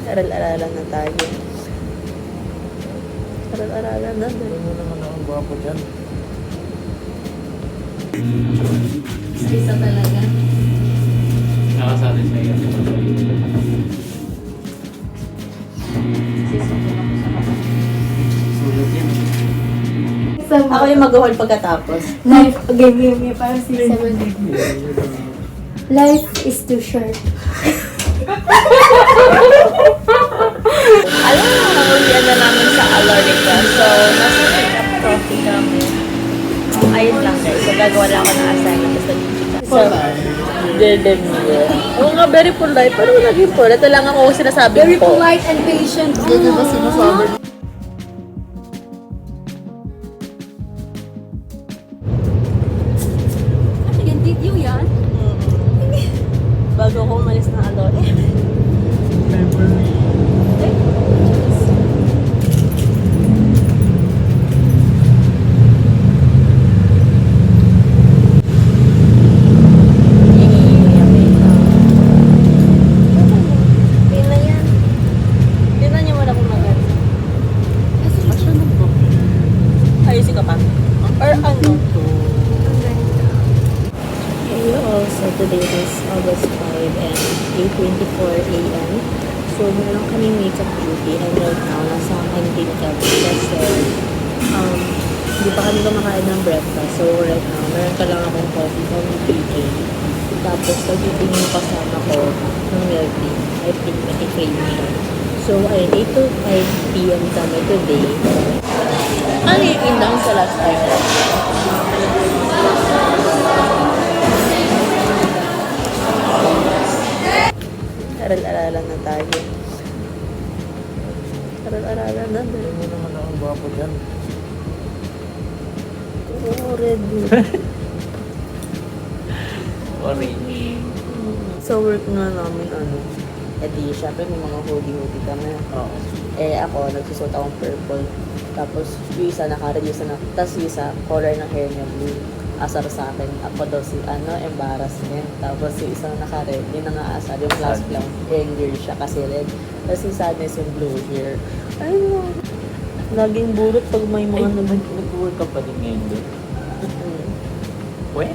Aral-aralan na tayo. Aral-aralan na. Hindi mo naman akong gwapo dyan. Isa talaga. Nakasali siya yan. Sulit yan. Ako yung mag-hold pagkatapos. Life, game, parang si Seven. Life is too short. Alam mo, nangulian na namin sa Alorica. So, nasa pick-up trophy kami. Ayun lang guys. So, gagawa lang ako ng assignment. Tapos nag-chicken. So, Golden Mirror. Oo nga, very polite. Pero naging po. Ito lang ako sinasabi Very po. polite and patient. Ito ba sinasabi? Ano yan? Video yan? Bago ako umalis na Alorica. Ayusin ka pa? Or ano? Hello, so today is August 5 and 8:24 a.m. So meron kami makeup duty and right now nasa canteen kami kasi hindi pa kami kumakain ng breakfast. So right now, meron ka lang akong coffee from PK. Tapos nagtitingin yung kasama ko ng milk tea. I think naki-crave siya. So ayun, 8 to 5 p.m. kami today. Ano yung indang sa last time? Aral-aralan na tayo. Aral-aralan na. Hindi mo naman akong gwapo dyan. Oo, red. Orange. So, work na namin, di, syempre may mga hoodie-hoodie kami. Oo. Eh, ako, nagsusot akong purple. Tapos, yung isa naka-reduce na. Tapos, yung isa, color ng hair niya blue. Asar sa akin. Ako daw si, embarrassment. Tapos, yung isang naka-red, yung nang-aasar, yung last lang, anger siya kasi red. Tapos, yung sadness, yung blue hair. Ayun, naging burot pag may Ay, mga nag-work ka pa din ngayon doon? When?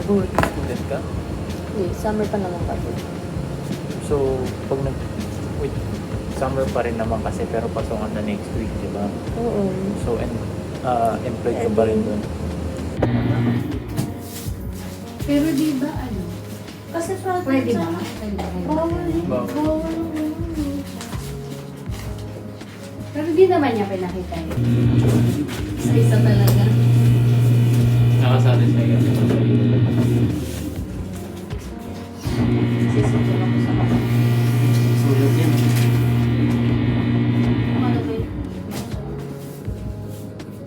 Nag-work student ka? Summer pa naman kasi. So, pag wait, summer pa rin naman kasi pero pasungan na next week, di ba? Oo. So, employed ka pa rin doon? Pero di ba Kasi sa Pwede ba? Bawal. Pero di naman niya pinakita yun. Isa talaga. Nakasali siya yan. Sisipin ako sa kapatid. Sulit yan. Ano ba yun?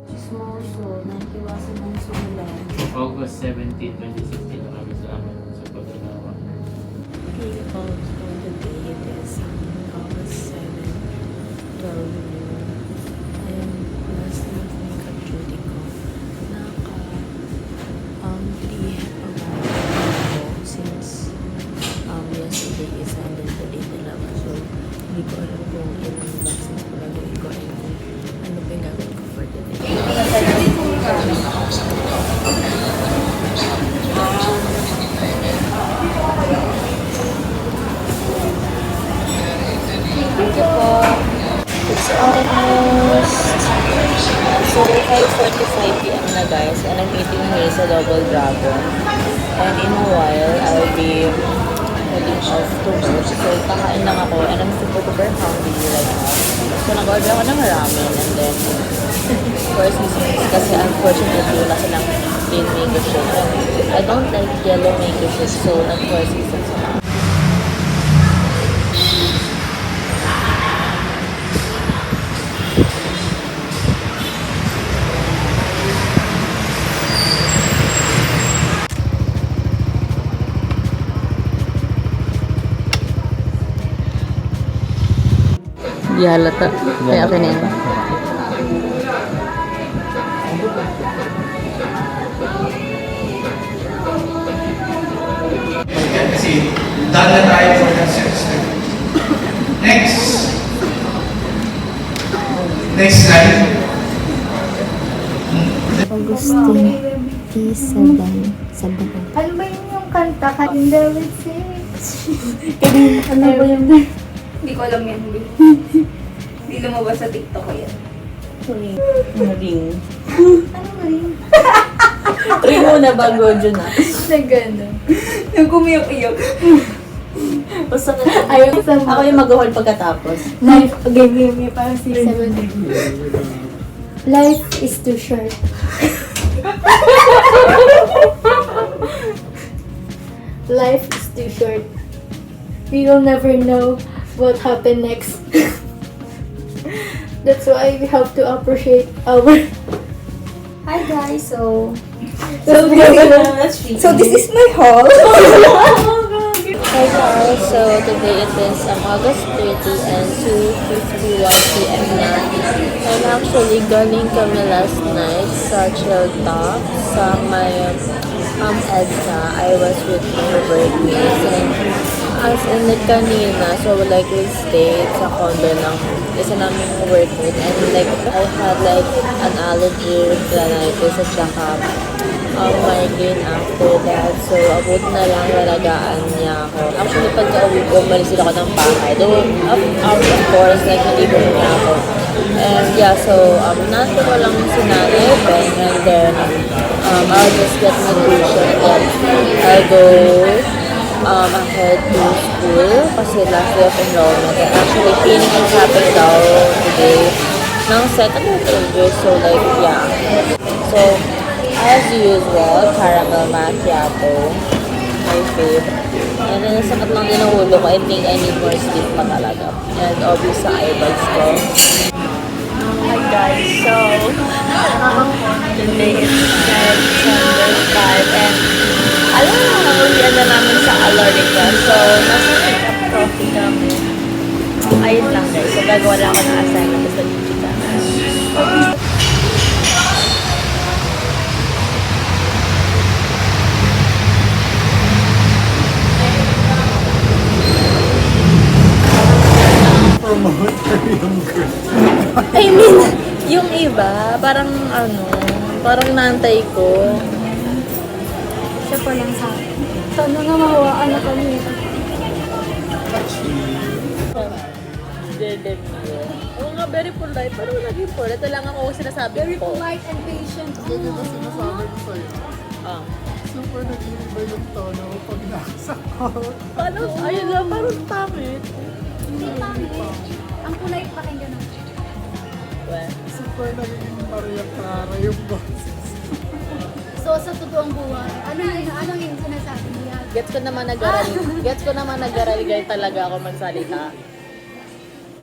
Chismoso, nakikiwasan ng sumulan. August 17, 2016, maraming salamat sa pag-unawa. Okay, also the day it is August 7, 12 noon. And last month makeup duty ko. Naka-PF ako since yesterday is and then today na lang. So, hindi ko alam kung ilang vaccines ko gagawin ko and kung ano pa yung gagawin ko for the day. Thank you po. It's almost 5:45 p.m. na guys and I'm eating here sa Double Dragon. And in a while, I'll be heading off to work. So, kakain lang ako and I'm super hungry right now. So, nag-order ako ng ramen and then four seasons kasi unfortunately wala silang plain mango shake. I don't like yellow mango shake so nag-four seasons na. Di halata. Kaya akin na yun. Done na tayo for that semester. Next, Next slide. Augustine P7. Ano ba yun yung kanta ka? In the with six. Ano ba yung Hindi ko alam yan. Hindi lumabas sa TikTok ko yan. ring? Ano ba yun? Ring muna bago dyan na. Na gano'n. Nung kumiyak-iyak. Basta ka Ayaw sa Ako yung mag-hold pagkatapos. Life, game, parang 6-7. Life is too short. Life is too short. We will never know what happened next. That's why we have to appreciate our... Hi guys, so So this is my haul. Hi guys, so today it is August 30 and 2:51 p.m. na. And actually, galing kami last night sa Chilltop sa may EDSA. I was with my birthdays and as in like kanina, so like we stayed sa condo ng isa naming workmate and like I had like an allergy rhinitis at saka migraine after that. So, abot na lang nalagaan niya ako. Actually, pagka-uwi ko, umalis din ako ng bahay. Though, of course, like, naligo niya ako. And yeah, so, nato ko lang si Nanay Ben, and then, I'll just get my tuition and then I'll go ahead to school kasi last day of enrollment. And actually, cleaning is happening daw today ng second or so like, yeah. So, as usual, caramel macchiato, my fave. And then, nasakit lang din ang ulo ko. I think I need more sleep pa talaga. And obviously, sa eyebags ko. Hi guys, so, today is December 5 and alam mo, nakulian na namin sa Alorica. So, nasa pick-up coffee kami. Ayun lang guys. So, gagawa lang ako ng assignment sa digital. I mean, yung iba, parang ano, parang naantay ko. Siya pa lang sa akin. Sana nga mawaan na kami. Oo nga, very polite. Pero naging polite. Ito lang ako sinasabi Very ko. polite and patient. Yun yung sinasabi ko sa'yo. Ah. Super nag-iiba yung tono pag nasa call. Paano? Ayun lang, parang pangit. Hindi pangit. Ang polite pakinggan ng Well, Super naging Maria Clara yung boss. So, sa totoong buhay, ano yung sinasabi niya? gets ko naman nag-aral. Gets ko naman nag-aral ganyan talaga ako magsalita.